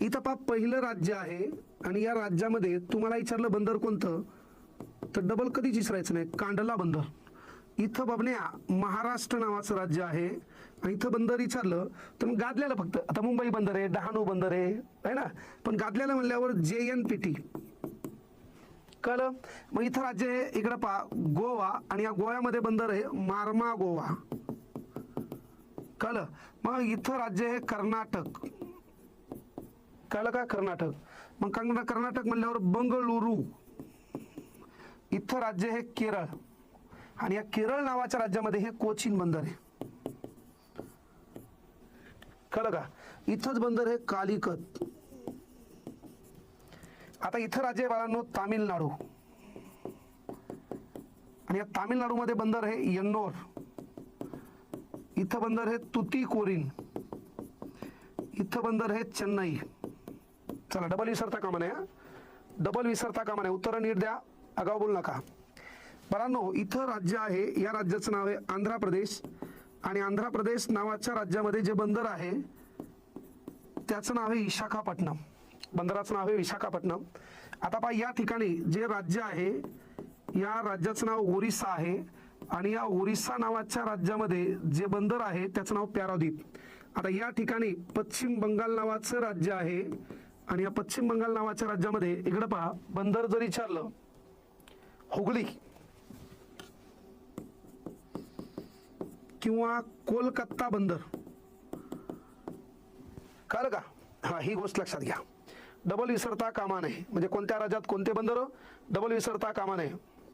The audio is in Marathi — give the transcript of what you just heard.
इथं पहा पहिलं राज्य आहे आणि या राज्यामध्ये तुम्हाला विचारलं बंदर कोणतं, तर डबल कधीच विसरायचं नाही, कांडला बंदर. इथं बबन्या महाराष्ट्र नावाचं राज्य आहे आणि इथं बंदर विचारलं तर मग गादल्याला फक्त आता मुंबई बंदर आहे, डहाणू बंदर आहे ना, पण गादल्याला म्हणल्यावर JNPT. कळलं. मग इथं राज्य आहे इकडं पहा गोवा आणि या गोव्यामध्ये बंदर आहे मार्मा गोवा. कळलं. मग इथं राज्य आहे कर्नाटक. कळलं का, कर्नाटक. मग कर्नाटक म्हणल्यावर बंगळुरू. इथं राज्य आहे केरळ आणि या केरळ नावाच्या राज्यामध्ये हे कोचीन बंदर आहे. कळलं का. इथंच बंदर आहे कालिकत. आता इथं राज्य आहे बाळांनो तामिळनाडू आणि या तामिळनाडूमध्ये बंदर आहे यन्नोर. इथं बंदर आहे तुतीकोरीन. इथं बंदर आहे चेन्नई. चला डबल विसरता कामा नये, डबल विसरता कामा नये, उत्तर नीट द्या, आगाऊ बोलू नका. बाळांनो इथं राज्य आहे, या राज्याचं नाव आहे आंध्र प्रदेश आणि आंध्र प्रदेश नावाच्या राज्यामध्ये जे बंदर आहे त्याचं नाव आहे विशाखापट्टणम. बंदराचं नाव आहे विशाखापट्टणम. आता पहा या ठिकाणी जे राज्य आहे या राज्याचं नाव ओरिसा आहे आणि या ओरिसा नावाच्या राज्यामध्ये जे बंदर आहे त्याचं नाव पॅरादीप. आता या ठिकाणी पश्चिम बंगाल नावाचं राज्य आहे आणि या पश्चिम बंगाल नावाच्या राज्यामध्ये इकडं पहा बंदर जर विचारलं हुगली किंवा कोलकाता बंदर. कळलं का. हा ही गोष्ट लक्षात घ्या, डबल विसरता कामा नये. म्हणजे कोणत्या राज्यात कोणते बंदर डबल विसरता कामा नये.